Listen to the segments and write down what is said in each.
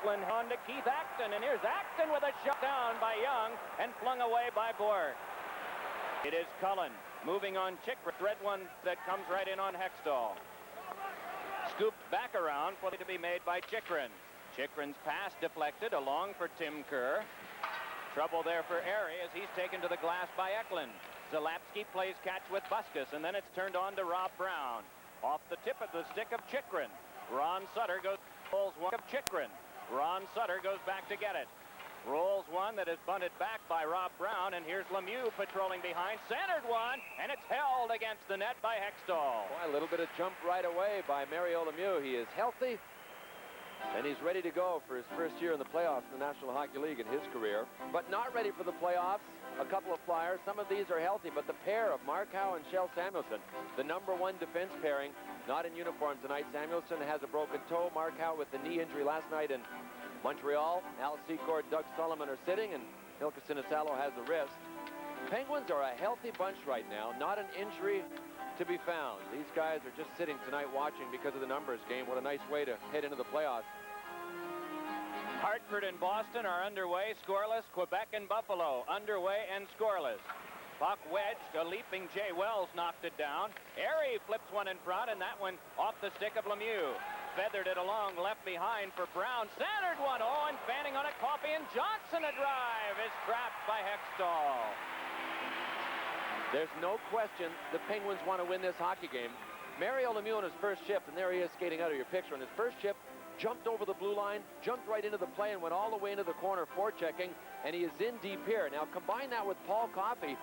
Eklund on to Keith Acton, and here's Acton with a shot down by Young and flung away by Bourque. It is Cullen moving on Chychrun. Thread one that comes right in on Hextall. Scooped back around for it to be made by Chychrun. Chychrun's pass deflected along for Tim Kerr. Trouble there for Airy as he's taken to the glass by Eklund. Zalapsky plays catch with Buskus, and then it's turned on to Rob Brown. Off the tip of the stick of Chychrun. Ron Sutter rolls one of Chychrun. Ron Sutter goes back to get it. Rolls one that is bunted back by Rob Brown, and here's Lemieux patrolling behind. Centered one, and it's held against the net by Hextall. Boy, a little bit of jump right away by Mario Lemieux. He is healthy, and he's ready to go for his first year in the playoffs in the National Hockey League in his career. But not ready for the playoffs. A couple of flyers. Some of these are healthy, but the pair of Mark Howe and Kjell Samuelsson, the #1 defense pairing, not in uniform tonight. Samuelsson has a broken toe. Mark Howe with the knee injury last night in Montreal. Al Secord, Doug Sullivan are sitting, and Ilka Sinisalo has the wrist. Penguins are a healthy bunch right now. Not an injury to be found. These guys are just sitting tonight watching because of the numbers game. What a nice way to head into the playoffs. Hartford and Boston are underway, scoreless. Quebec and Buffalo underway and scoreless. Puck wedged. A leaping Jay Wells knocked it down. Airy flips one in front, and that one off the stick of Lemieux. Feathered it along, left behind for Brown. Centered one. Oh, and fanning on it, Coffey, and Johnson. A drive is trapped by Hextall. There's no question the Penguins want to win this hockey game. Mario Lemieux on his first shift, and there he is skating out of your picture. On his first shift, jumped over the blue line, jumped right into the play, and went all the way into the corner forechecking, and he is in deep here. Now combine that with Paul Coffey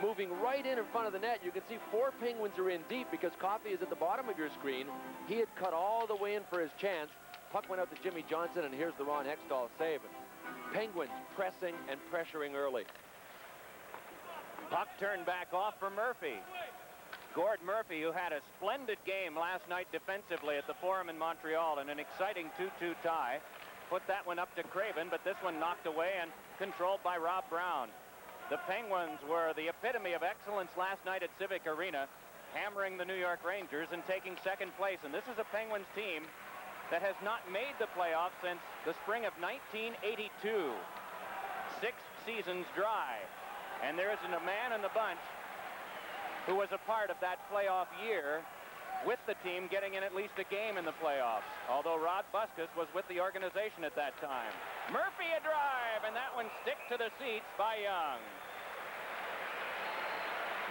moving right in front of the net. You can see 4 Penguins are in deep because Coffey is at the bottom of your screen. He had cut all the way in for his chance. Puck went out to Jimmy Johnson, and here's the Ron Hextall save. Penguins pressing and pressuring early. Puck turned back off for Murphy. Gord Murphy, who had a splendid game last night defensively at the Forum in Montreal in an exciting 2-2 tie, put that one up to Craven, but this one knocked away and controlled by Rob Brown. The Penguins were the epitome of excellence last night at Civic Arena, hammering the New York Rangers and taking second place. And this is a Penguins team that has not made the playoffs since the spring of 1982. 6 seasons dry. And there isn't a man in the bunch who was a part of that playoff year with the team getting in at least a game in the playoffs, although Rod Buskus was with the organization at that time. Murphy a drive, and that one stick to the seats by Young.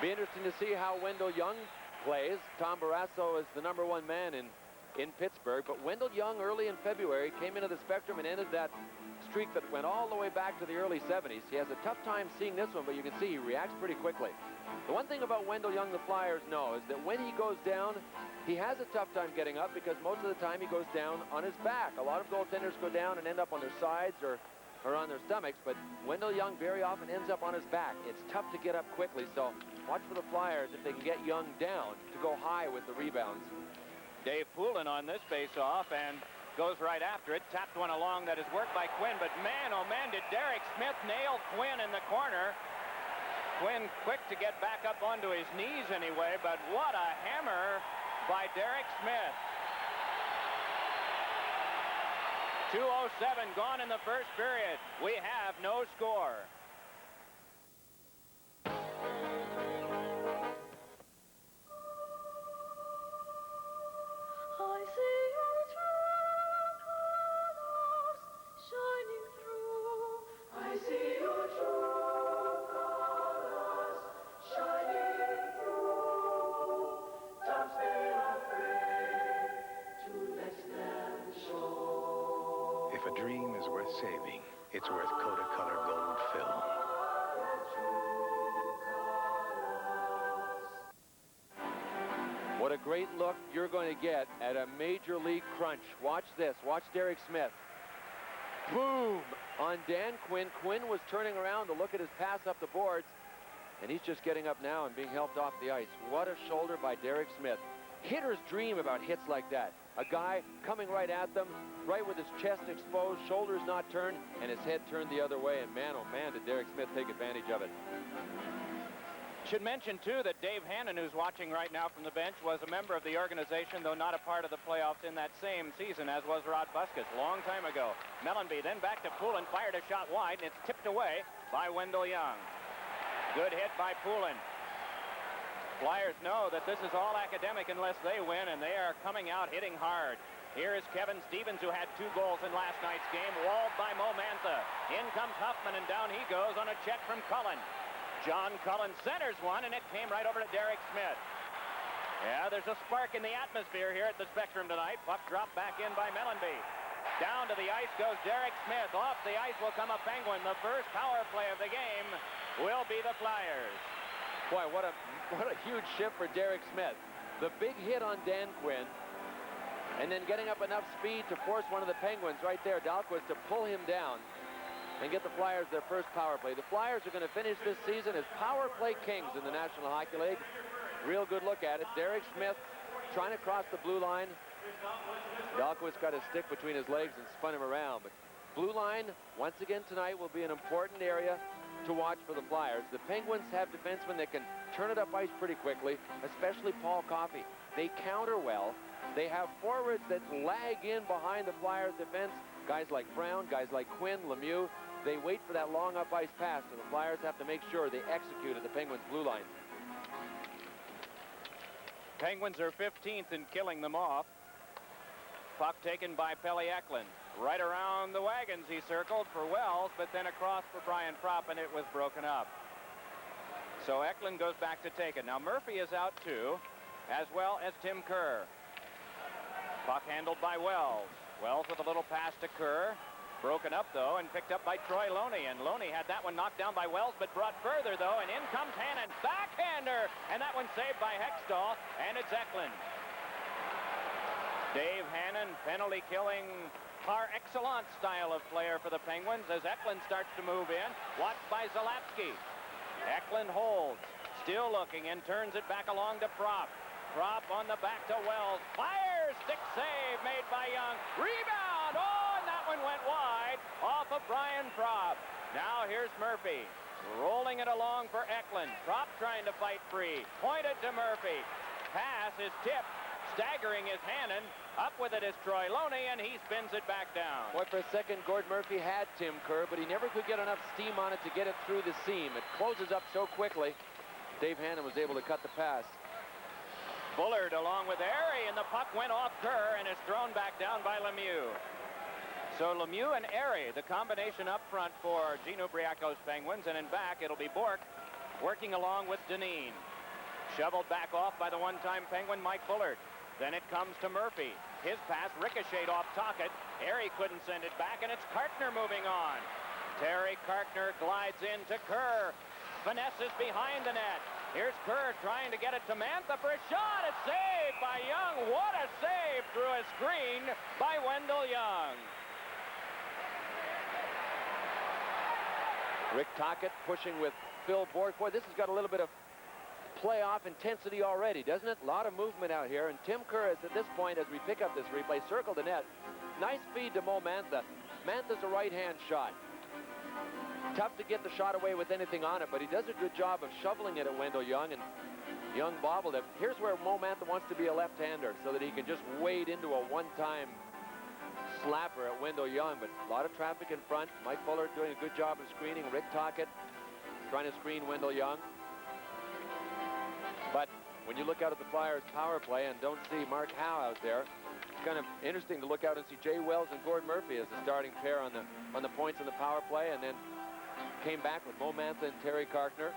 Be interesting to see how Wendell Young plays. Tom Barrasso is the #1 man in Pittsburgh, but Wendell Young early in February came into the Spectrum and ended that streak that went all the way back to the early 70s. He has a tough time seeing this one, but you can see he reacts pretty quickly. The one thing about Wendell Young the Flyers know is that when he goes down, he has a tough time getting up because most of the time he goes down on his back. A lot of goaltenders go down and end up on their sides or on their stomachs, but Wendell Young very often ends up on his back. It's tough to get up quickly, so watch for the Flyers if they can get Young down to go high with the rebounds. Dave Poulin on this face-off and goes right after it. Tapped one along that is worked by Quinn, but man, oh man, did Derek Smith nail Quinn in the corner. Quinn quick to get back up onto his knees anyway, but what a hammer by Derek Smith. 2:07 gone in the first period. We have no score. I see your true colors shining through. I see your true colors shining through. Don't be afraid to let them show. If a dream is worth saving, it's worth Kodacolor Gold Film. What a great look you're going to get at a major league crunch. Watch this. Watch Derek Smith. Boom! On Dan Quinn. Quinn was turning around to look at his pass up the boards, and he's just getting up now and being helped off the ice. What a shoulder by Derek Smith. Hitters dream about hits like that. A guy coming right at them, right with his chest exposed, shoulders not turned, and his head turned the other way. And man, oh man, did Derek Smith take advantage of it. Should mention, too, that Dave Hannon, who's watching right now from the bench, was a member of the organization, though not a part of the playoffs in that same season, as was Rod Busquets, long time ago. Mellenby then back to Poulin, fired a shot wide, and it's tipped away by Wendell Young. Good hit by Poulin. Flyers know that this is all academic unless they win, and they are coming out hitting hard. Here is Kevin Stevens, who had 2 goals in last night's game, walled by Mo Mantha. In comes Huffman, and down he goes on a check from Cullen. John Cullen centers one, and it came right over to Derek Smith. Yeah, there's a spark in the atmosphere here at the Spectrum tonight. Puck dropped back in by Mellenby. Down to the ice goes Derek Smith. Off the ice will come a Penguin. The first power play of the game will be the Flyers. Boy, what a huge shift for Derek Smith. The big hit on Dan Quinn, and then getting up enough speed to force one of the Penguins right there, Dahlquist, to pull him down and get the Flyers their first power play. The Flyers are going to finish this season as power play kings in the National Hockey League. Real good look at it. Derek Smith trying to cross the blue line. Dahlquist got his stick between his legs and spun him around. But blue line, once again tonight, will be an important area to watch for the Flyers. The Penguins have defensemen that can turn it up ice pretty quickly, especially Paul Coffey. They counter well. They have forwards that lag in behind the Flyers' defense. Guys like Brown, guys like Quinn, Lemieux. They wait for that long up ice pass, so the Flyers have to make sure they execute at the Penguins' blue line. Penguins are 15th in killing them off. Puck taken by Pelle Eklund. Right around the wagons he circled for Wells, but then across for Brian Propp, and it was broken up. So Eklund goes back to take it. Now Murphy is out too, as well as Tim Kerr. Puck handled by Wells. Wells with a little pass to Kerr. Broken up, though, and picked up by Troy Loney. And Loney had that one knocked down by Wells, but brought further, though, and in comes Hannon. Backhander! And that one saved by Hextall, and it's Eklund. Dave Hannon, penalty-killing, par excellence style of player for the Penguins as Eklund starts to move in. Watched by Zalapski. Eklund holds, still looking, and turns it back along to Propp. Propp on the back to Wells. Fires! Stick save made by Young. Rebound! Oh, and that one went wide off of Brian Propp. Now here's Murphy. Rolling it along for Eklund. Propp trying to fight free. Pointed to Murphy. Pass is tipped. Staggering is Hannon. Up with it is Troy Loney, and he spins it back down. Boy, for a second, Gord Murphy had Tim Kerr, but he never could get enough steam on it to get it through the seam. It closes up so quickly. Dave Hannon was able to cut the pass. Bullard along with Airy, and the puck went off Kerr and is thrown back down by Lemieux. So Lemieux and Airy, the combination up front for Gino Briaco's Penguins, and in back it'll be Bourque working along with Dineen. Shoveled back off by the one-time Penguin Mike Bullard. Then it comes to Murphy. His pass ricocheted off Tocchet. Airy couldn't send it back, and it's Kartner moving on. Terry Kartner glides into Kerr. Finesses behind the net. Here's Kerr trying to get it to Mantha for a shot. It's saved by Young. What a save through a screen by Wendell Young. Rick Tocchet pushing with Phil Bourque. Boy, this has got a little bit of playoff intensity already, doesn't it? A lot of movement out here. And Tim Kerr is at this point, as we pick up this replay, circled the net. Nice feed to Mo Mantha. Mantha's a right-hand shot. Tough to get the shot away with anything on it, but he does a good job of shoveling it at Wendell Young, and Young bobbled it. Here's where Mo Mantha wants to be a left-hander so that he can just wade into a one-time slapper at Wendell Young, but a lot of traffic in front. Mike Bullard doing a good job of screening. Rick Tocchet trying to screen Wendell Young. But when you look out at the Flyers power play and don't see Mark Howe out there, it's kind of interesting to look out and see Jay Wells and Gord Murphy as the starting pair on the points in the power play, and then came back with Mo Mantha and Terry Kartner.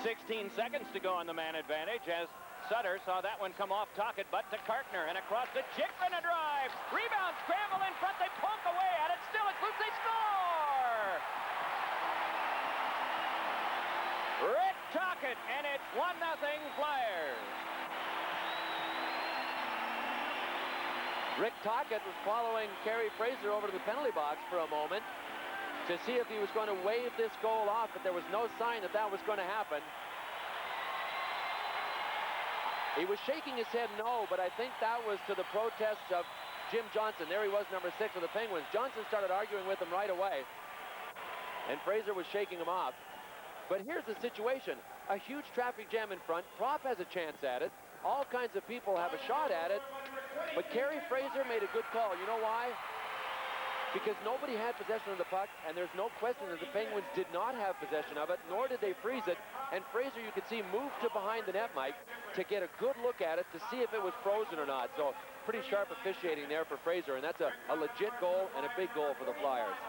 16 seconds to go on the man advantage as Sutter saw that one come off Tocchet, but to Kartner, and across the Chikrin, a drive. Rebound, scramble in front, they poke away at it. Still it's loose, they score! Rick Tocchet, and it's 1-0 Flyers. Rick Tocchet was following Kerry Fraser over to the penalty box for a moment to see if he was going to wave this goal off, but there was no sign that that was going to happen. He was shaking his head no, but I think that was to the protests of Jim Johnson. There he was, number 6 of the Penguins. Johnson started arguing with him right away, and Fraser was shaking him off. But here's the situation. A huge traffic jam in front. Prop has a chance at it. All kinds of people have a shot at it. But Kerry Fraser made a good call. You know why? Because nobody had possession of the puck, and there's no question that the Penguins did not have possession of it, nor did they freeze it. And Fraser, you could see, moved to behind the net, Mike, to get a good look at it to see if it was frozen or not. So pretty sharp officiating there for Fraser, and that's a legit goal and a big goal for the Flyers.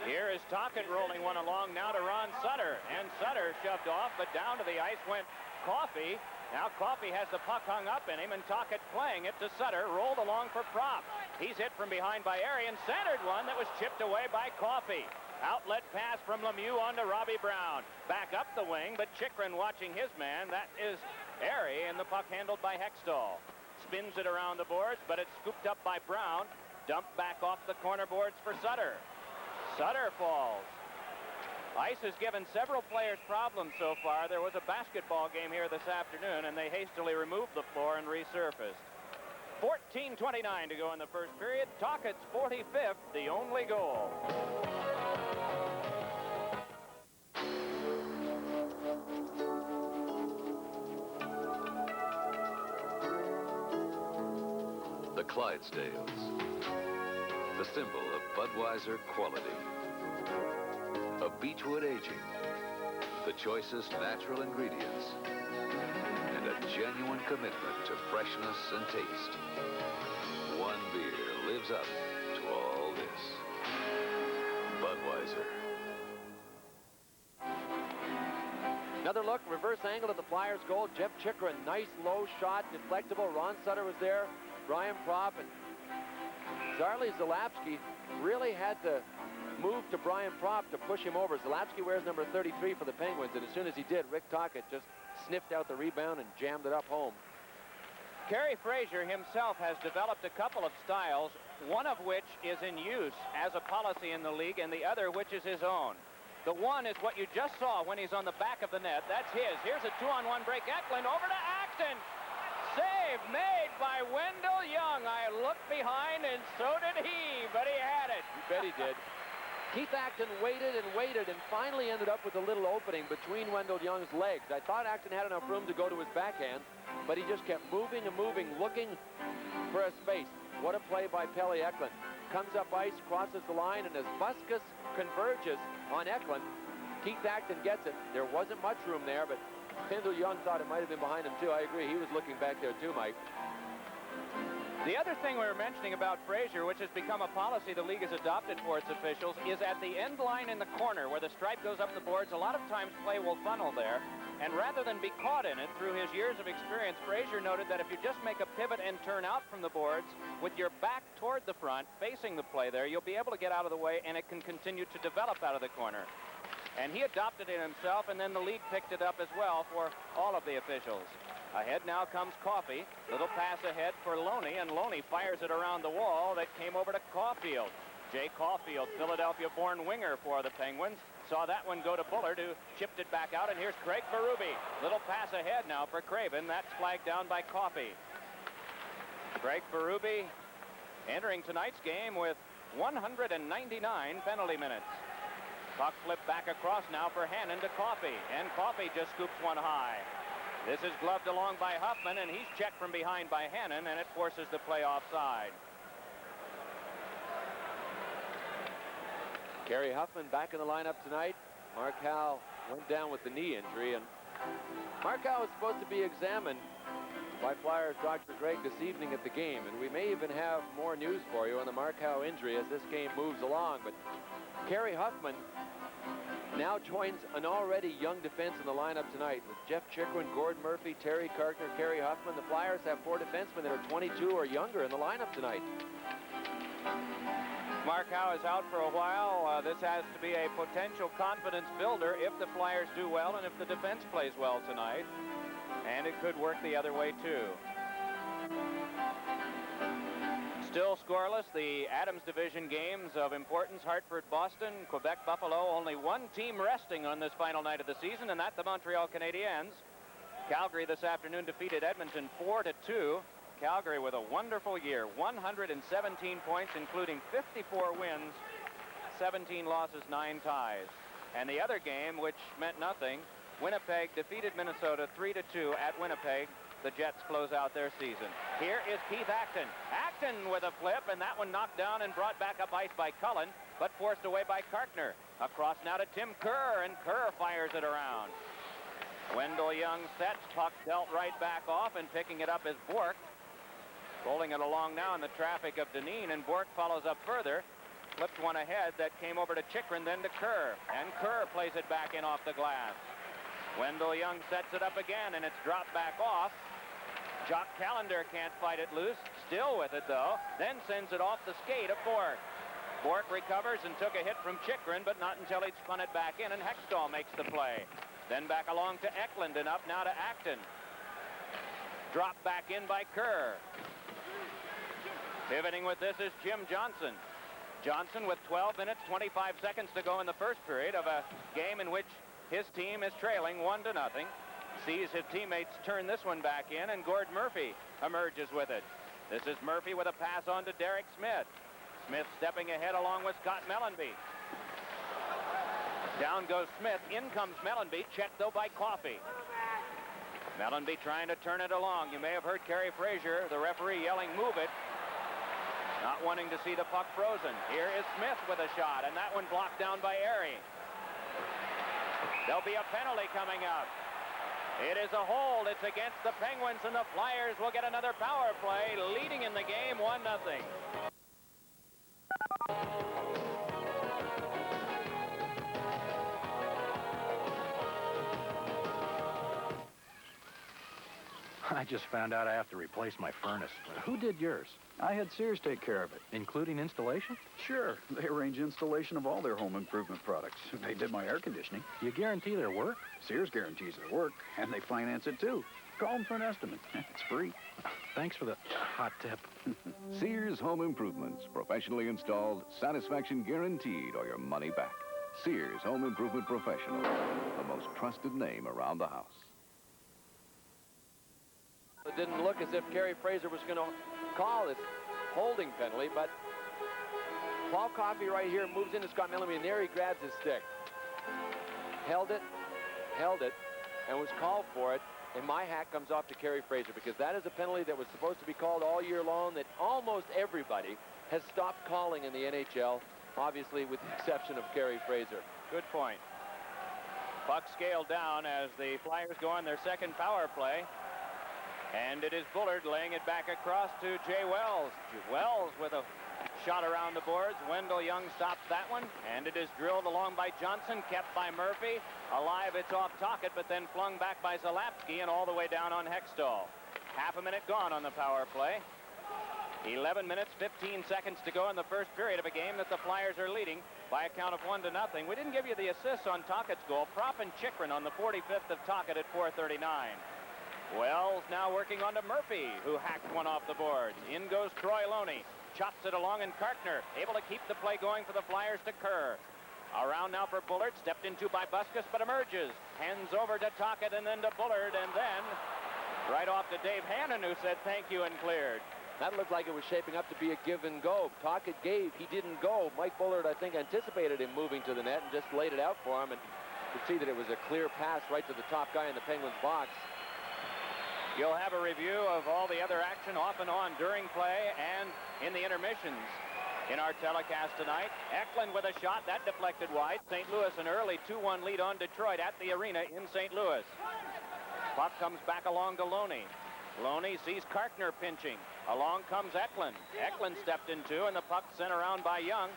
Here is Tocchet rolling one along now to Ron Sutter. And Sutter shoved off, but down to the ice went Coffey. Now Coffey has the puck hung up in him, and Tocchet playing it to Sutter, rolled along for Prop. He's hit from behind by Airy and centered one that was chipped away by Coffey. Outlet pass from Lemieux on to Robbie Brown. Back up the wing, but Chychrun watching his man. That is Airy, and the puck handled by Hextall. Spins it around the boards, but it's scooped up by Brown. Dumped back off the corner boards for Sutter. Sutter falls. Ice has given several players problems so far. There was a basketball game here this afternoon, and they hastily removed the floor and resurfaced. 14:29 to go in the first period. Tocchet's 45th, the only goal. The Clydesdales, the symbol of Budweiser quality. A Beechwood aging, the choicest natural ingredients, and a genuine commitment to freshness and taste. One beer lives up to all this. Budweiser. Another look, reverse angle at the Flyers' goal. Jeff Chychrun, nice low shot, deflectable. Ron Sutter was there. Brian Prop and Zarley Zalapski really had to move to Brian Prop to push him over. Zalapski wears number 33 for the Penguins, and as soon as he did, Rick Tocchet just sniffed out the rebound and jammed it up home. Kerry Fraser himself has developed a couple of styles, one of which is in use as a policy in the league, and the other which is his own. The one is what you just saw when he's on the back of the net. That's his. Here's a 2-on-1 break. Eklund over to Acton. Save made by Wendell Young. I looked behind, and so did he, but he had it. You bet he did. Keith Acton waited and waited and finally ended up with a little opening between Wendell Young's legs. I thought Acton had enough room to go to his backhand, but he just kept moving and moving, looking for a space. What a play by Pelle Eklund. Comes up ice, crosses the line, and as Buskus converges on Eklund, Keith Acton gets it. There wasn't much room there, but Wendell Young thought it might have been behind him, too. I agree. He was looking back there, too, Mike. The other thing we were mentioning about Fraser, which has become a policy the league has adopted for its officials, is at the end line in the corner where the stripe goes up the boards. A lot of times play will funnel there, and rather than be caught in it through his years of experience, Fraser noted that if you just make a pivot and turn out from the boards with your back toward the front, facing the play there, you'll be able to get out of the way, and it can continue to develop out of the corner. And he adopted it himself, and then the league picked it up as well for all of the officials. Ahead now comes Coffey. Little pass ahead for Loney, and Loney fires it around the wall that came over to Caulfield. Jay Caulfield, Philadelphia-born winger for the Penguins. Saw that one go to Bullard, who chipped it back out, and here's Craig Berube. Little pass ahead now for Craven. That's flagged down by Coffey. Craig Berube entering tonight's game with 199 penalty minutes. Puck flipped back across now for Hannon to Coffey, and Coffey just scoops one high. This is gloved along by Huffman, and he's checked from behind by Hannon, and it forces the play offside. Gary Huffman back in the lineup tonight. Mark Howe went down with the knee injury, and Mark Howe is supposed to be examined by Flyers Dr. Greg this evening at the game, and we may even have more news for you on the Mark Howe injury as this game moves along. But Gary Huffman now joins an already young defense in the lineup tonight with Jeff Chychrun, Gord Murphy, Terry Karkner, Kerry Huffman. The Flyers have 4 defensemen that are 22 or younger in the lineup tonight. Mark Howe is out for a while. This has to be a potential confidence builder if the Flyers do well and if the defense plays well tonight. And it could work the other way, too. Still scoreless, the Adams Division games of importance. Hartford, Boston, Quebec, Buffalo. Only one team resting on this final night of the season, and that's the Montreal Canadiens. Calgary this afternoon defeated Edmonton 4-2. Calgary with a wonderful year. 117 points, including 54 wins, 17 losses, 9 ties. And the other game, which meant nothing, Winnipeg defeated Minnesota 3-2 at Winnipeg. The Jets close out their season. Here is Keith Acton. Acton with a flip, and that one knocked down and brought back up ice by Cullen, but forced away by Kartner. Across now to Tim Kerr, and Kerr fires it around. Wendell Young sets, puck dealt right back off, and picking it up is Bork. Rolling it along now in the traffic of Dineen, and Bork follows up further. Flipped one ahead that came over to Chychrun, then to Kerr. And Kerr plays it back in off the glass. Wendell Young sets it up again, and it's dropped back off. Jock Callender can't fight it loose. Still with it, though. Then sends it off the skate of Bork. Bork recovers and took a hit from Chychrun, but not until he'd spun it back in, and Hextall makes the play. Then back along to Eklund, and up now to Acton. Dropped back in by Kerr. Pivoting with this is Jim Johnson. Johnson with 12 minutes, 25 seconds to go in the first period of a game in which his team is trailing 1-0. Sees his teammates turn this one back in, and Gord Murphy emerges with it. This is Murphy with a pass on to Derek Smith. Smith stepping ahead along with Scott Mellenby. Down goes Smith. In comes Mellenby, checked though by Coffey. Mellenby trying to turn it along. You may have heard Kerry Fraser, the referee, yelling, "Move it." Not wanting to see the puck frozen. Here is Smith with a shot, and that one blocked down by Airy. There'll be a penalty coming up. It is a hold. It's against the Penguins, and the Flyers will get another power play, leading in the game 1-0. I just found out I have to replace my furnace. Who did yours? I had Sears take care of it. Including installation? Sure. They arrange installation of all their home improvement products. They did my air conditioning. You guarantee their work? Sears guarantees their work, and they finance it, too. Call them for an estimate. It's free. Thanks for the hot tip. Sears Home Improvements. Professionally installed, satisfaction guaranteed, or your money back. Sears Home Improvement Professional. The most trusted name around the house. It didn't look as if Kerry Fraser was going to call this holding penalty, but Paul Coffey right here moves into Scott Mellenby, and there he grabs his stick. Held it, and was called for it, and my hat comes off to Kerry Fraser, because that is a penalty that was supposed to be called all year long that almost everybody has stopped calling in the NHL, obviously with the exception of Kerry Fraser. Good point. Puck scaled down as the Flyers go on their second power play. And it is Bullard laying it back across to Jay Wells. Wells with a shot around the boards. Wendell Young stops that one. And it is drilled along by Johnson, kept by Murphy. Alive, it's off Tocchet, but then flung back by Zalapski and all the way down on Hextall. Half a minute gone on the power play. 11 minutes, 15 seconds to go in the first period of a game that the Flyers are leading by a count of 1-0. We didn't give you the assists on Tocchet's goal. Propp and Chychrun on the 45th of Tocchet at 4:39. Wells now working on to Murphy, who hacked one off the boards. In goes Troy Loney. Chops it along, and Kartner able to keep the play going for the Flyers to Kerr. Around now for Bullard, stepped into by Buskus, but emerges. Hands over to Tocchet and then to Bullard, and then right off to Dave Hannon, who said thank you and cleared. That looked like it was shaping up to be a give and go. Tocchet gave, he didn't go. Mike Bullard, I think, anticipated him moving to the net and just laid it out for him, and you could see that it was a clear pass right to the top guy in the Penguins box. You'll have a review of all the other action off and on during play and in the intermissions in our telecast tonight. Eklund with a shot. That deflected wide. St. Louis an early 2-1 lead on Detroit at the arena in St. Louis. Puck comes back along to Loney. Loney sees Kartner pinching. Along comes Eklund. Eklund stepped in two, and the puck sent around by Young.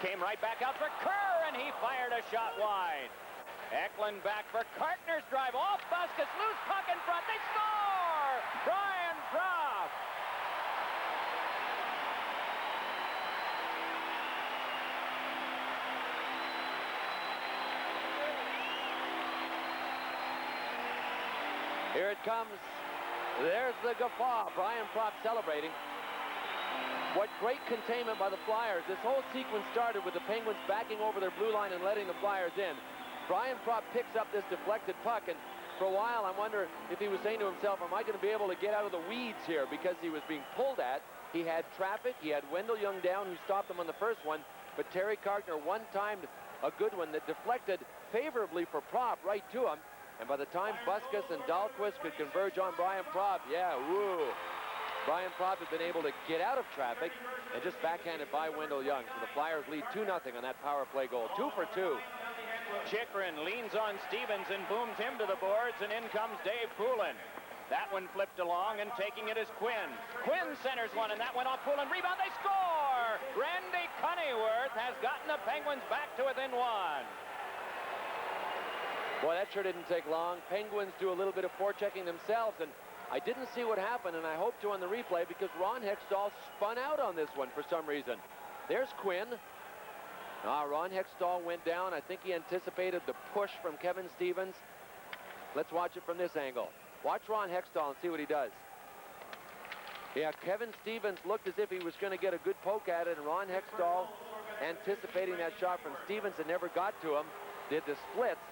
Came right back out for Kerr, and he fired a shot wide. Eklund back for Kartner's drive off Buskus, loose puck in front. They score! Brian Propp. Here it comes. There's the guffaw. Brian Propp celebrating. What great containment by the Flyers. This whole sequence started with the Penguins backing over their blue line and letting the Flyers in. Brian Propp picks up this deflected puck, and for a while I wonder if he was saying to himself, am I going to be able to get out of the weeds here, because he was being pulled at. He had traffic. He had Wendell Young down, who stopped him on the first one, but Terry Kartner one-timed a good one that deflected favorably for Prop right to him. And by the time Buskus and Dahlquist could converge on Brian Prop, yeah, woo. Brian Prop had been able to get out of traffic and just backhanded by Wendell Young. So the Flyers lead 2-0 on that power play goal. 2 for 2. Chychrun leans on Stevens and booms him to the boards, and in comes Dave Poulin. That one flipped along, and taking it is Quinn. Quinn centers one, and that went off Poulin. Rebound, they score! Randy Cunneyworth has gotten the Penguins back to within 1. Boy, that sure didn't take long. Penguins do a little bit of forechecking themselves, and I didn't see what happened, and I hope to on the replay because Ron Hextall spun out on this one for some reason. There's Quinn. Ron Hextall went down. I think he anticipated the push from Kevin Stevens. Let's watch it from this angle. Watch Ron Hextall and see what he does. Yeah, Kevin Stevens looked as if he was going to get a good poke at it, and Ron Hextall, anticipating that shot from Stevens that never got to him, did the splits.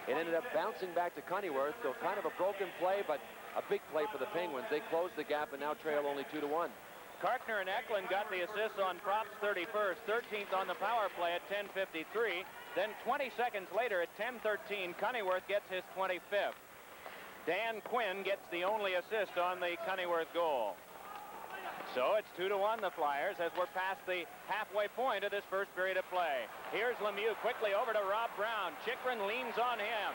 It ended up bouncing back to Cunneyworth, so kind of a broken play, but a big play for the Penguins. They closed the gap and now trail only 2-1. Karkner and Eklund got the assists on Prop's 31st, 13th on the power play at 10:53. Then 20 seconds later at 10:13, Cunneyworth gets his 25th. Dan Quinn gets the only assist on the Cunneyworth goal. So it's 2-1 the Flyers as we're past the halfway point of this first period of play. Here's Lemieux quickly over to Rob Brown. Chychrun leans on him.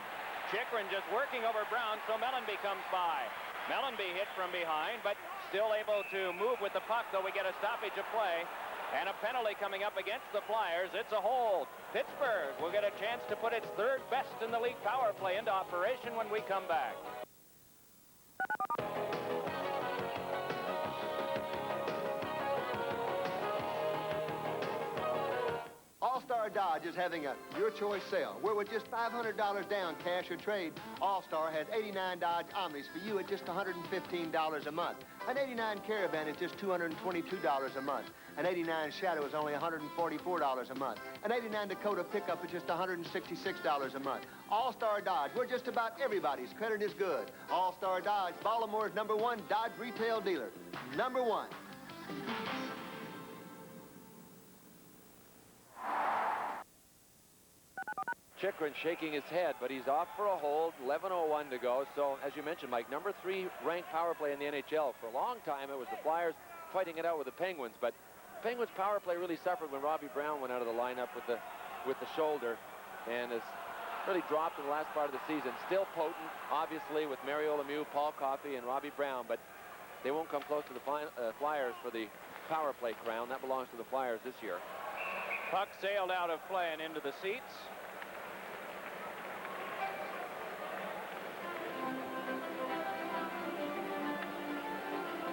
Chychrun just working over Brown, so Mellanby comes by. Mellanby hit from behind, but still able to move with the puck, though we get a stoppage of play. And a penalty coming up against the Flyers. It's a hold. Pittsburgh will get a chance to put its third best in the league power play into operation when we come back. All-Star Dodge is having a Your Choice sale, where with just $500 down cash or trade, All-Star has 89 Dodge Omnis for you at just $115 a month. An 89 Caravan is just $222 a month. An 89 Shadow is only $144 a month. An 89 Dakota pickup is just $166 a month. All-Star Dodge, where just about everybody's credit is good. All-Star Dodge, Baltimore's #1 Dodge retail dealer. #1. Chychrun shaking his head, but he's off for a hold. 11:01 to go. So, as you mentioned, Mike, #3 ranked power play in the NHL. For a long time, it was the Flyers fighting it out with the Penguins, but Penguins power play really suffered when Robbie Brown went out of the lineup with the shoulder, and has really dropped in the last part of the season. Still potent, obviously, with Mario Lemieux, Paul Coffey, and Robbie Brown, but they won't come close to the Flyers for the power play crown. That belongs to the Flyers this year. Puck sailed out of play and into the seats.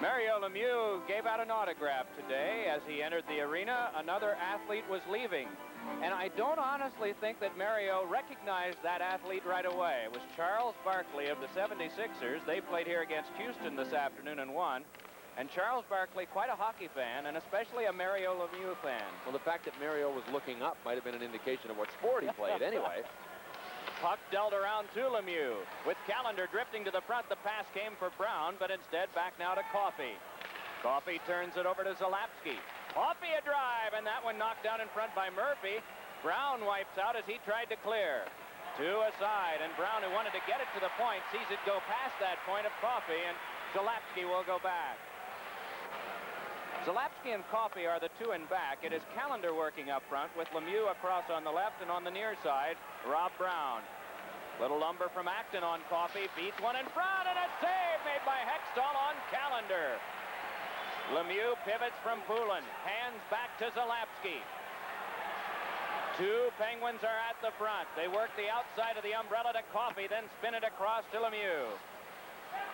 Mario Lemieux gave out an autograph today as he entered the arena. Another athlete was leaving. And I don't honestly think that Mario recognized that athlete right away. It was Charles Barkley of the 76ers. They played here against Houston this afternoon and won. And Charles Barkley, quite a hockey fan, and especially a Mario Lemieux fan. Well, the fact that Mario was looking up might have been an indication of what sport he played anyway. Puck dealt around to Lemieux. With Callender drifting to the front, the pass came for Brown, but instead back now to Coffey. Coffey turns it over to Zalapski. Coffey a drive, and that one knocked down in front by Murphy. Brown wipes out as he tried to clear. Two aside, and Brown, who wanted to get it to the point, sees it go past that point of Coffey, and Zalapski will go back. Zalapski and Coffey are the two in back. It is Callender working up front with Lemieux across on the left, and on the near side, Rob Brown. Little lumber from Acton on Coffey, beats one in front, and a save made by Hextall on Callender. Lemieux pivots from Poulin, hands back to Zalapski. Two Penguins are at the front. They work the outside of the umbrella to Coffey, then spin it across to Lemieux.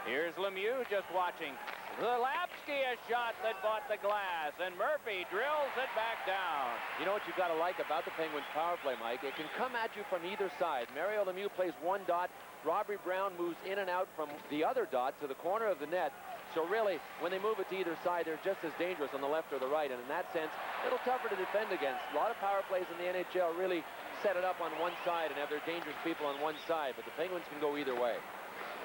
Here's Lemieux just watching. Zalapski, a shot that bought the glass, and Murphy drills it back down. You know what you've got to like about the Penguins power play, Mike? It can come at you from either side. Mario Lemieux plays one dot. Robbie Brown moves in and out from the other dot to the corner of the net. So really, when they move it to either side, they're just as dangerous on the left or the right. And in that sense, a little tougher to defend against. A lot of power plays in the NHL really set it up on one side and have their dangerous people on one side. But the Penguins can go either way.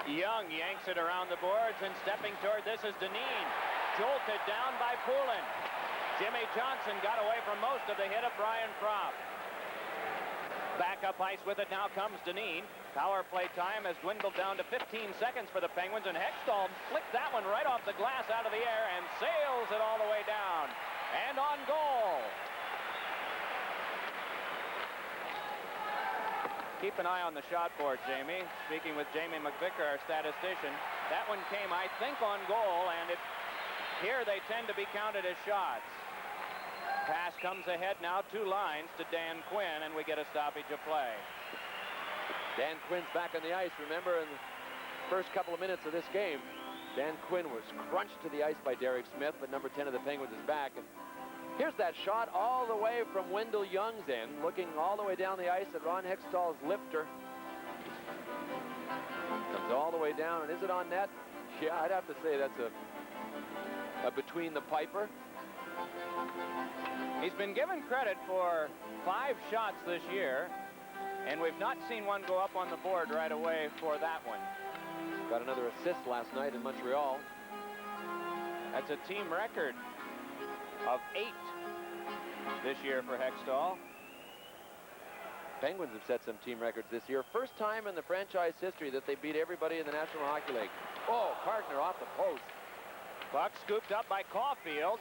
Young yanks it around the boards, and stepping toward this is Dineen. Jolted down by Poulin. Jimmy Johnson got away from most of the hit of Brian Propp. Back up ice with it now comes Dineen. Power play time has dwindled down to 15 seconds for the Penguins, and Hextall flicked that one right off the glass out of the air and sails it all the way down. And on goal. Keep an eye on the shot board, Jamie. Speaking with Jamie McVicker, our statistician. That one came, I think, on goal, and here they tend to be counted as shots. Pass comes ahead now, 2 lines to Dan Quinn, and we get a stoppage of play. Dan Quinn's back on the ice. Remember, in the first couple of minutes of this game, Dan Quinn was crunched to the ice by Derek Smith, but number 10 of the Penguins is back. And here's that shot all the way from Wendell Young's end, looking all the way down the ice at Ron Hextall's lifter. Comes all the way down, and is it on net? Yeah, I'd have to say that's a between the piper. He's been given credit for 5 shots this year, and we've not seen one go up on the board right away for that one. Got another assist last night in Montreal. That's a team record of 8 this year for Hextall. Penguins have set some team records this year. First time in the franchise history that they beat everybody in the National Hockey League. Oh, Kartner off the post. Puck scooped up by Caulfield.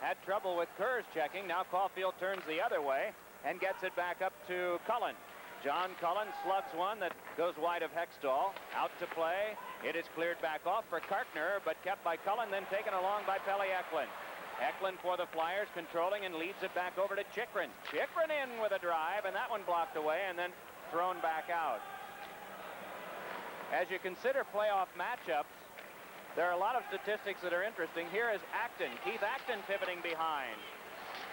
Had trouble with Kerr's checking. Now Caulfield turns the other way and gets it back up to Cullen. John Cullen slugs one that goes wide of Hextall. Out to play. It is cleared back off for Kartner, but kept by Cullen, then taken along by Pelle Eklund. Eklund for the Flyers, controlling and leads it back over to Chychrun. Chychrun in with a drive, and that one blocked away and then thrown back out. As you consider playoff matchups, there are a lot of statistics that are interesting. Here is Acton. Keith Acton pivoting behind.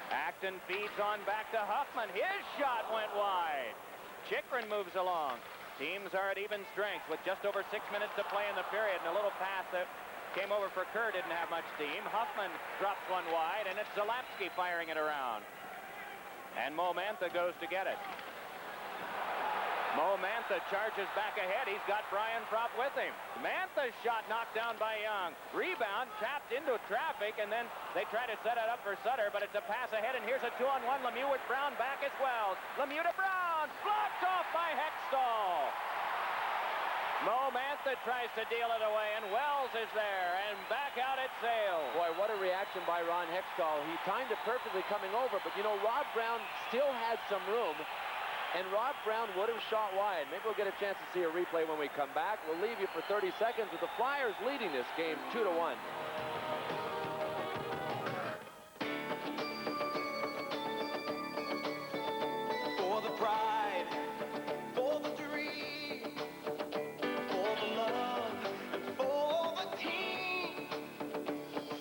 Acton feeds on back to Huffman. His shot went wide. Chychrun moves along. Teams are at even strength with just over 6 minutes to play in the period, and a little pass that came over for Kerr didn't have much steam. Huffman drops one wide, and it's Zalapsky firing it around. And Mo Mantha goes to get it. Mo Mantha charges back ahead. He's got Brian Propp with him. Mantha's shot knocked down by Young. Rebound, tapped into traffic, and then they try to set it up for Sutter, but it's a pass ahead, and here's a 2-on-1. Lemieux with Brown back as well. Lemieux to Brown. Blocked off by Hextall. Mo Mantha tries to deal it away, and Wells is there, and back out it sails. Boy, what a reaction by Ron Hextall. He timed it perfectly coming over, but you know, Rob Brown still had some room, and Rob Brown would have shot wide. Maybe we'll get a chance to see a replay when we come back. We'll leave you for 30 seconds with the Flyers leading this game 2-1. For the pride, for the dream, for the love, and for the team,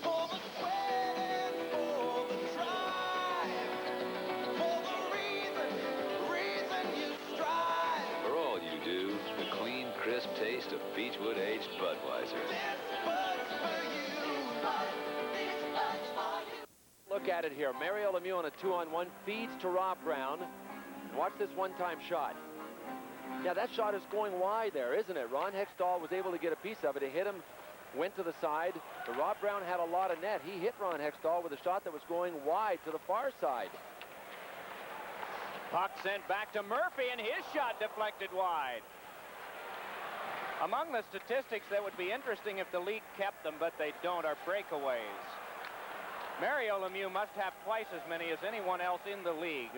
for the sweat and for the drive, for the reason you strive. For all you do, the clean, crisp taste of Beechwood aged Budweiser. This Bud's for you. This Bud's for you. Look at it here. Mario Lemieux on a 2-on-1 feeds to Rob Brown. Watch this one-time shot. Yeah, that shot is going wide there, isn't it? Ron Hextall was able to get a piece of it. It hit him, went to the side. But Rob Brown had a lot of net. He hit Ron Hextall with a shot that was going wide to the far side. Puck sent back to Murphy, and his shot deflected wide. Among the statistics that would be interesting if the league kept them, but they don't, are breakaways. Mario Lemieux must have twice as many as anyone else in the league.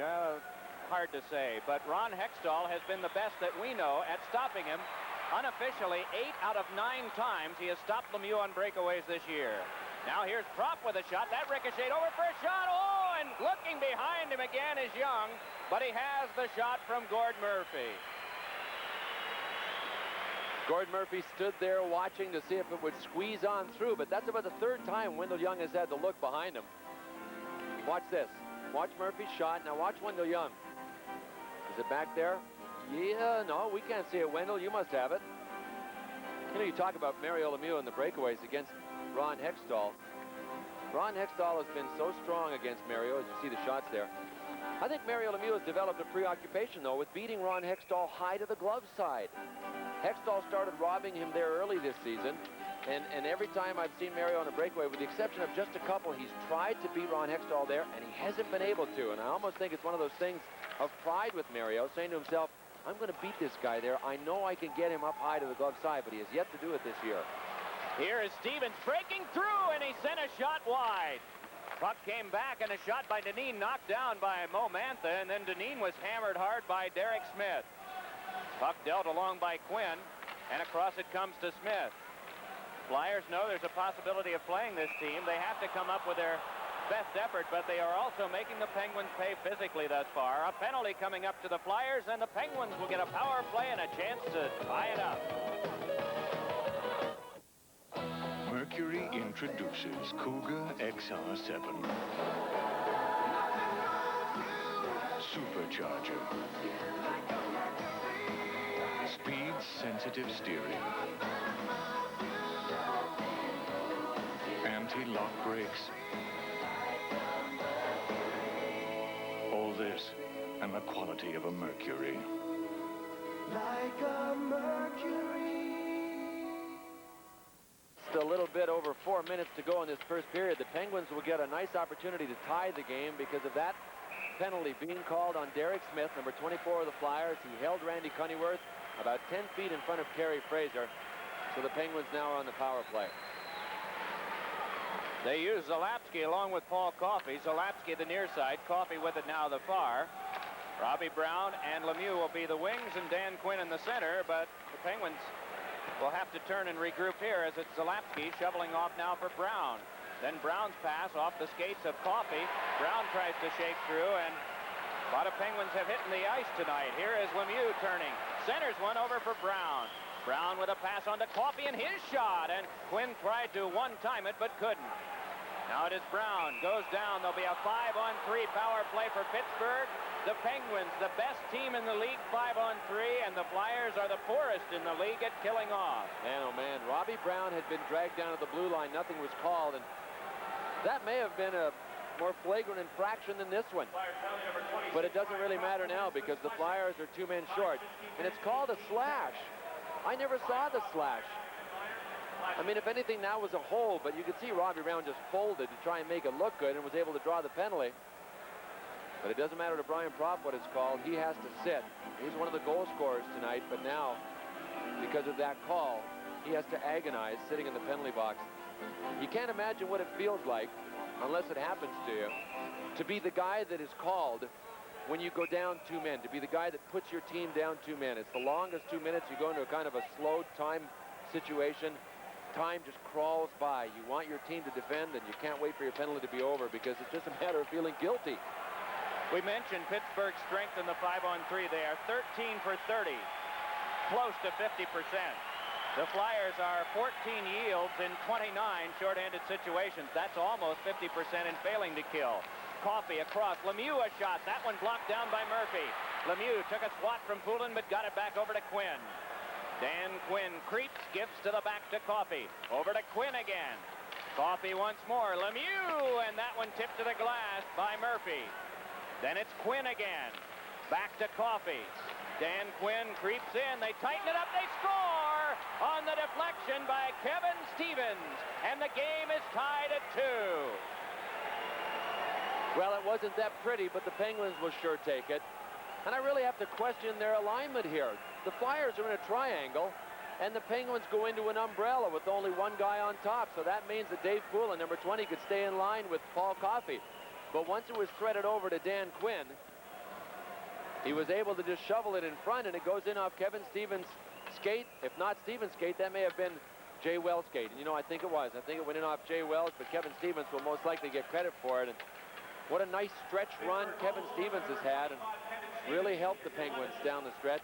Hard to say, but Ron Hextall has been the best that we know at stopping him. Unofficially, 8 out of 9 times he has stopped Lemieux on breakaways this year. Now here's Propp with a shot. That ricocheted over for a shot. Oh, and looking behind him again is Young, but he has the shot from Gord Murphy. Gord Murphy stood there watching to see if it would squeeze on through, but that's about the 3rd time Wendell Young has had to look behind him. Watch this. Watch Murphy's shot. Now watch Wendell Young. Is it back there? Yeah, no, we can't see it. Wendell, you must have it. You know, you talk about Mario Lemieux and the breakaways against Ron Hextall. Ron Hextall has been so strong against Mario, as you see the shots there. I think Mario Lemieux has developed a preoccupation, though, with beating Ron Hextall high to the glove side. Hextall started robbing him there early this season. And every time I've seen Mario on a breakaway, with the exception of just a couple, he's tried to beat Ron Hextall there, and he hasn't been able to. And I almost think it's one of those things of pride with Mario, saying to himself, I'm going to beat this guy there. I know I can get him up high to the glove side, but he has yet to do it this year. Here is Stevens breaking through, and he sent a shot wide. Puck came back, and a shot by Dineen knocked down by Mo Mantha, and then Dineen was hammered hard by Derek Smith. Puck dealt along by Quinn, and across it comes to Smith. Flyers know there's a possibility of playing this team. They have to come up with their best effort, but they are also making the Penguins pay physically thus far. A penalty coming up to the Flyers, and the Penguins will get a power play and a chance to tie it up. Mercury introduces Cougar XR7. Supercharger. Speed-sensitive steering. Anti-lock brakes. All this and the quality of a Mercury. Like a Mercury. Just a little bit over 4 minutes to go in this first period. The Penguins will get a nice opportunity to tie the game because of that penalty being called on Derek Smith, number 24 of the Flyers. He held Randy Cunnyworth about 10 feet in front of Kerry Fraser. So the Penguins now are on the power play. They use Zalapsky along with Paul Coffey. Zalapsky the near side, Coffey with it now the far. Robbie Brown and Lemieux will be the wings, and Dan Quinn in the center, but the Penguins will have to turn and regroup here as it's Zalapsky shoveling off now for Brown. Then Brown's pass off the skates of Coffey. Brown tries to shake through, and a lot of Penguins have hit in the ice tonight. Here is Lemieux turning. Centers one over for Brown. Brown with a pass on to Coffey and his shot, and Quinn tried to one-time it but couldn't. Now it is Brown, goes down. There'll be a 5-on-3 power play for Pittsburgh. The Penguins, the best team in the league, 5-on-3, and the Flyers are the poorest in the league at killing off. Man, oh man, Robbie Brown had been dragged down to the blue line. Nothing was called, and that may have been a more flagrant infraction than this one. But it doesn't really matter now because the Flyers are 2 men short, and it's called a slash. I never saw the slash. I mean, if anything, that was a hold, but you could see Robbie Brown just folded to try and make it look good and was able to draw the penalty. But it doesn't matter to Brian Propp what it's called. He has to sit. He's one of the goal scorers tonight, but now, because of that call, he has to agonize sitting in the penalty box. You can't imagine what it feels like, unless it happens to you, to be the guy that is called when you go down 2 men, to be the guy that puts your team down 2 men. It's the longest 2 minutes. You go into a kind of a slow time situation. Time just crawls by. You want your team to defend, and you can't wait for your penalty to be over because it's just a matter of feeling guilty. We mentioned Pittsburgh's strength in the 5-on-3. They are 13 for 30, close to 50%. The Flyers are 14 yields in 29 shorthanded situations. That's almost 50% in failing to kill. Coffey across. Lemieux a shot. That one blocked down by Murphy. Lemieux took a swat from Poulin, but got it back over to Quinn. Dan Quinn creeps, gives to the back to Coffey. Over to Quinn again. Coffey once more. Lemieux, and that one tipped to the glass by Murphy. Then it's Quinn again. Back to Coffey. Dan Quinn creeps in. They tighten it up. They score on the deflection by Kevin Stevens. And the game is tied at 2. Well, it wasn't that pretty, but the Penguins will sure take it. And I really have to question their alignment here. The Flyers are in a triangle, and the Penguins go into an umbrella with only one guy on top. So that means that Dave Poulin, number 20, could stay in line with Paul Coffey. But once it was threaded over to Dan Quinn, he was able to just shovel it in front, and it goes in off Kevin Stevens' skate. If not Stevens' skate, that may have been Jay Wells' skate. And, you know, I think it was. I think it went in off Jay Wells, but Kevin Stevens will most likely get credit for it. And what a nice stretch run Kevin Stevens has had, and really helped the Penguins down the stretch.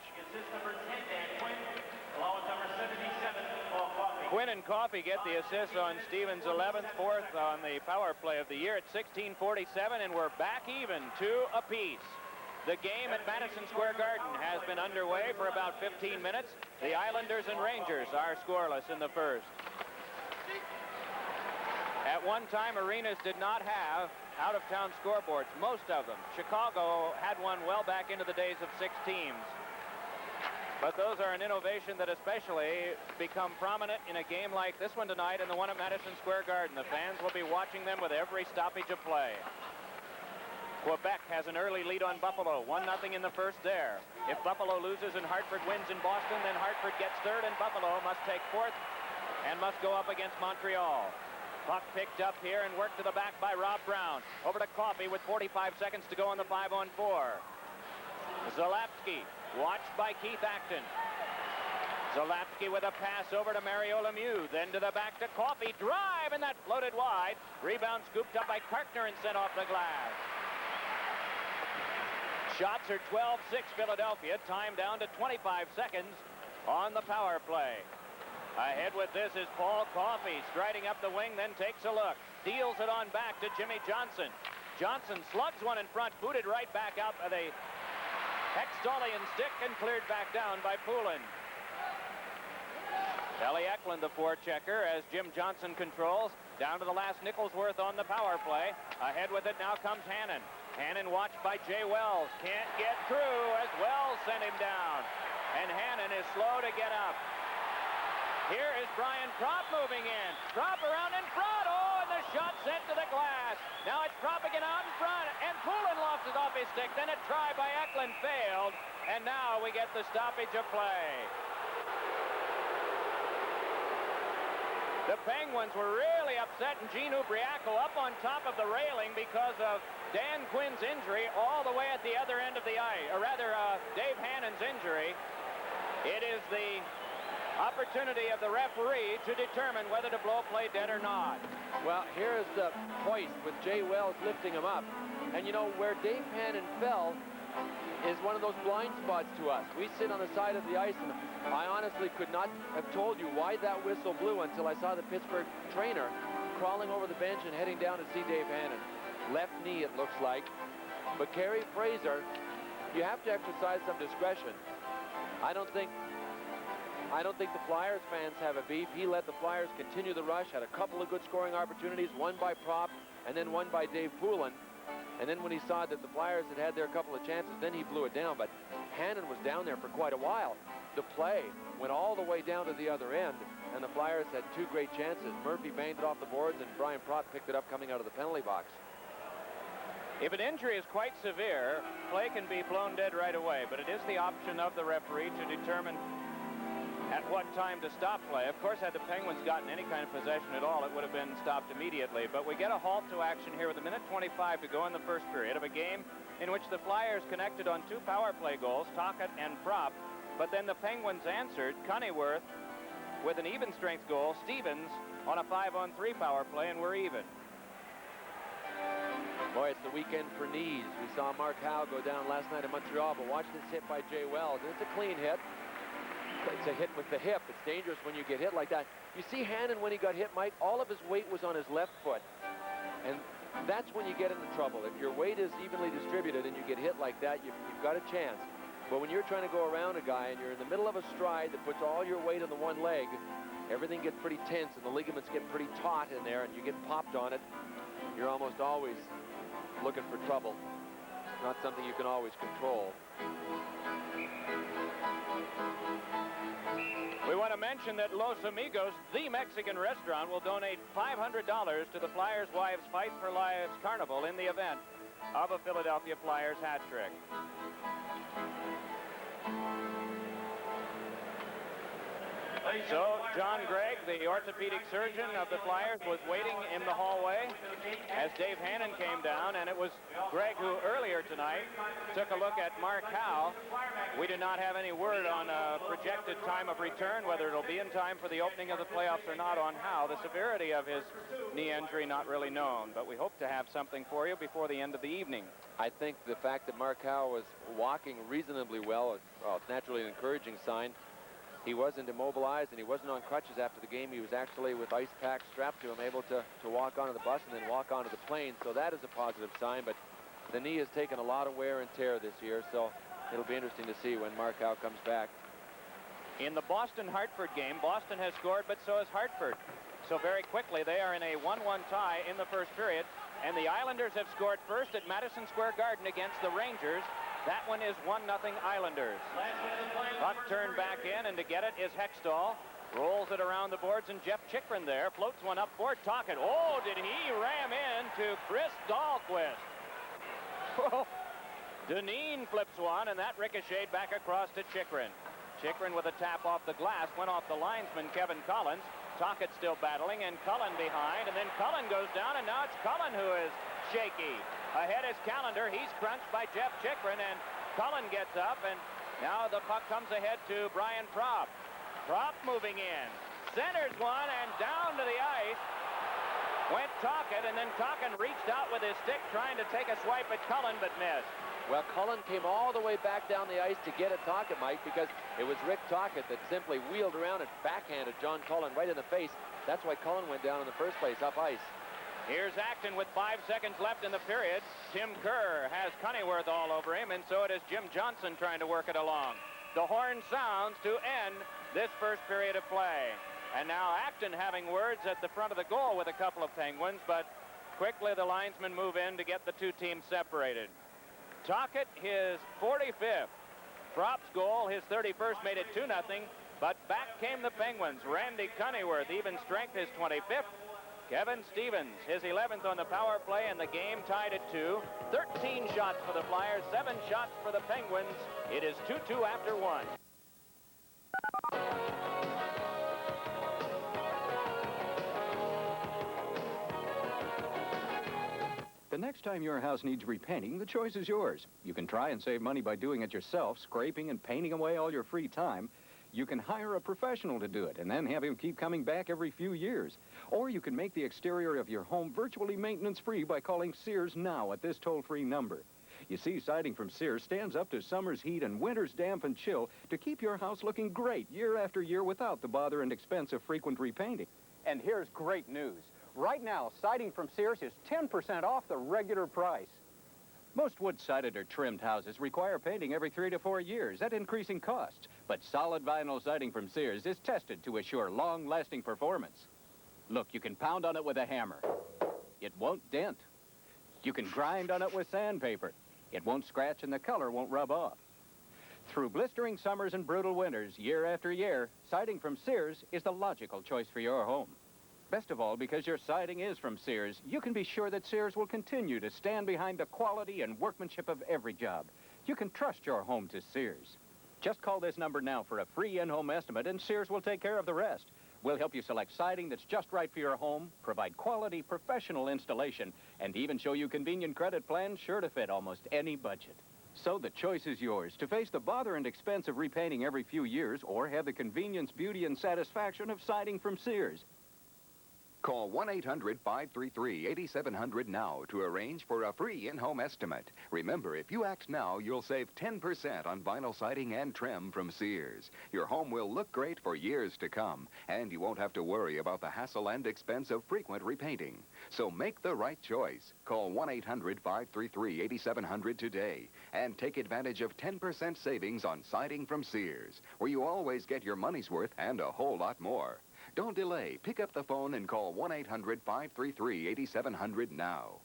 Quinn and Coffey get the assist on Stevens' 11th, 4th on the power play of the year at 16:47, and we're back even, 2 apiece. The game at Madison Square Garden has been underway for about 15 minutes. The Islanders and Rangers are scoreless in the first. At one time, arenas did not have out-of-town scoreboards, most of them. Chicago had one well back into the days of 6 teams. But those are an innovation that especially become prominent in a game like this one tonight and the one at Madison Square Garden. The fans will be watching them with every stoppage of play. Quebec has an early lead on Buffalo, 1-0 in the first there. If Buffalo loses and Hartford wins in Boston, then Hartford gets third and Buffalo must take fourth and must go up against Montreal. Puck picked up here and worked to the back by Rob Brown. Over to Coffey with 45 seconds to go on the 5-on-4. Zalapski, watched by Keith Acton. Zalapski with a pass over to Mario Lemieux. Then to the back to Coffey. Drive, and that floated wide. Rebound scooped up by Kartner and sent off the glass. Shots are 12-6 Philadelphia. Time down to 25 seconds on the power play. Ahead with this is Paul Coffey, striding up the wing, then takes a look. Deals it on back to Jimmy Johnson. Johnson slugs one in front, booted right back out by the Hextalian stick and cleared back down by Poulin. Kelly Eklund, the forechecker, as Jim Johnson controls. Down to the last Nicholsworth on the power play. Ahead with it now comes Hannon. Hannon watched by Jay Wells. Can't get through as Wells sent him down. And Hannon is slow to get up. Here is Brian Propp moving in. Propp around in front. Oh, and the shot sent to the glass. Now it's Propp again out in front. And Poulin lofts it off his stick. Then a try by Eklund failed. And now we get the stoppage of play. The Penguins were really upset, and Gene Ubriaco up on top of the railing because of Dan Quinn's injury all the way at the other end of the ice, or rather Dave Hannon's injury. It is the opportunity of the referee to determine whether to blow play dead or not. Well, here is the hoist with Jay Wells lifting him up. And you know, where Dave Hannon fell is one of those blind spots to us. We sit on the side of the ice, and I honestly could not have told you why that whistle blew until I saw the Pittsburgh trainer crawling over the bench and heading down to see Dave Hannon. Left knee, it looks like. But Kerry Fraser, you have to exercise some discretion. I don't think the Flyers fans have a beef. He let the Flyers continue the rush, had a couple of good scoring opportunities, one by Propp and then one by Dave Poulin. And then when he saw that the Flyers had had their couple of chances, then he blew it down. But Hannon was down there for quite a while. The play went all the way down to the other end, and the Flyers had two great chances. Murphy banged it off the boards, and Brian Propp picked it up coming out of the penalty box. If an injury is quite severe, play can be blown dead right away, but it is the option of the referee to determine at what time to stop play. Of course, had the Penguins gotten any kind of possession at all, it would have been stopped immediately. But we get a halt to action here with 1:25 to go in the first period of a game in which the Flyers connected on two power play goals, Tocchet and Propp. But then the Penguins answered, Cunneyworth with an even strength goal, Stevens on a 5-on-3 power play, and we're even. Boy, it's the weekend for knees. We saw Mark Howe go down last night in Montreal, but watch this hit by Jay Wells. And it's a clean hit. It's a hit with the hip. It's dangerous when you get hit like that. You see Hannon when he got hit, Mike, all of his weight was on his left foot. And that's when you get into trouble. If your weight is evenly distributed and you get hit like that, you've got a chance. But when you're trying to go around a guy and you're in the middle of a stride that puts all your weight on the one leg, everything gets pretty tense and the ligaments get pretty taut in there and you get popped on it, you're almost always looking for trouble. Not something you can always control. We want to mention that Los Amigos, the Mexican restaurant, will donate $500 to the Flyers Wives Fight for Lives Carnival in the event of a Philadelphia Flyers hat trick. So John Gregg, the orthopedic surgeon of the Flyers, was waiting in the hallway as Dave Hannon came down, and it was Gregg who earlier tonight took a look at Mark Howe. We do not have any word on a projected time of return, whether it'll be in time for the opening of the playoffs or not on Howe. The severity of his knee injury not really known, but we hope to have something for you before the end of the evening. I think the fact that Mark Howe was walking reasonably well, it's naturally an encouraging sign. He wasn't immobilized and he wasn't on crutches after the game. He was actually with ice packs strapped to him, able to walk onto the bus and then walk onto the plane. So that is a positive sign, but the knee has taken a lot of wear and tear this year, so it'll be interesting to see when Mark Howe comes back. In the Boston-Hartford game, Boston has scored, but so has Hartford. So very quickly, they are in a 1-1 tie in the first period, and the Islanders have scored first at Madison Square Garden against the Rangers. That one is 1-0 Islanders. Puck turned back in, and to get it is Hextall. Rolls it around the boards, and Jeff Chikrin there floats one up for Tocchet. Oh, did he ram into Chris Dahlquist? Deneen flips one, and that ricocheted back across to Chikrin. Chikrin with a tap off the glass, went off the linesman, Kevin Collins. Tocchet still battling, and Cullen behind, and then Cullen goes down, and now it's Cullen who is shaky. Ahead is Callender. He's crunched by Jeff Chikrin, and Cullen gets up, and now the puck comes ahead to Brian Propp. Propp moving in. Centers one, and down to the ice went Tocchet, and then Tocchet reached out with his stick trying to take a swipe at Cullen, but missed. Well, Cullen came all the way back down the ice to get at Tocchet, Mike, because it was Rick Tocchet that simply wheeled around and backhanded John Cullen right in the face. That's why Cullen went down in the first place, up ice. Here's Acton with 5 seconds left in the period. Tim Kerr has Cunneyworth all over him, and so it is Jim Johnson trying to work it along. The horn sounds to end this first period of play. And now Acton having words at the front of the goal with a couple of Penguins, but quickly the linesmen move in to get the two teams separated. Tocchet, his 45th. Propp's goal, his 31st, made it 2-0, but back came the Penguins. Randy Cunneyworth, even strength, his 25th. Kevin Stevens, his 11th on the power play, and the game tied at 2. 13 shots for the Flyers, 7 shots for the Penguins. It is 2-2 after 1. The next time your house needs repainting, the choice is yours. You can try and save money by doing it yourself, scraping and painting away all your free time. You can hire a professional to do it and then have him keep coming back every few years. Or you can make the exterior of your home virtually maintenance-free by calling Sears now at this toll-free number. You see, siding from Sears stands up to summer's heat and winter's damp and chill to keep your house looking great year after year without the bother and expense of frequent repainting. And here's great news. Right now, siding from Sears is 10% off the regular price. Most wood-sided or trimmed houses require painting every 3 to 4 years at increasing costs. But solid vinyl siding from Sears is tested to assure long-lasting performance. Look, you can pound on it with a hammer. It won't dent. You can grind on it with sandpaper. It won't scratch and the color won't rub off. Through blistering summers and brutal winters, year after year, siding from Sears is the logical choice for your home. Best of all, because your siding is from Sears, you can be sure that Sears will continue to stand behind the quality and workmanship of every job. You can trust your home to Sears. Just call this number now for a free in-home estimate, and Sears will take care of the rest. We'll help you select siding that's just right for your home, provide quality, professional installation, and even show you convenient credit plans sure to fit almost any budget. So the choice is yours, to face the bother and expense of repainting every few years, or have the convenience, beauty, and satisfaction of siding from Sears. Call 1-800-533-8700 now to arrange for a free in-home estimate. Remember, if you act now, you'll save 10% on vinyl siding and trim from Sears. Your home will look great for years to come, and you won't have to worry about the hassle and expense of frequent repainting. So make the right choice. Call 1-800-533-8700 today and take advantage of 10% savings on siding from Sears, where you always get your money's worth and a whole lot more. Don't delay. Pick up the phone and call 1-800-533-8700 now.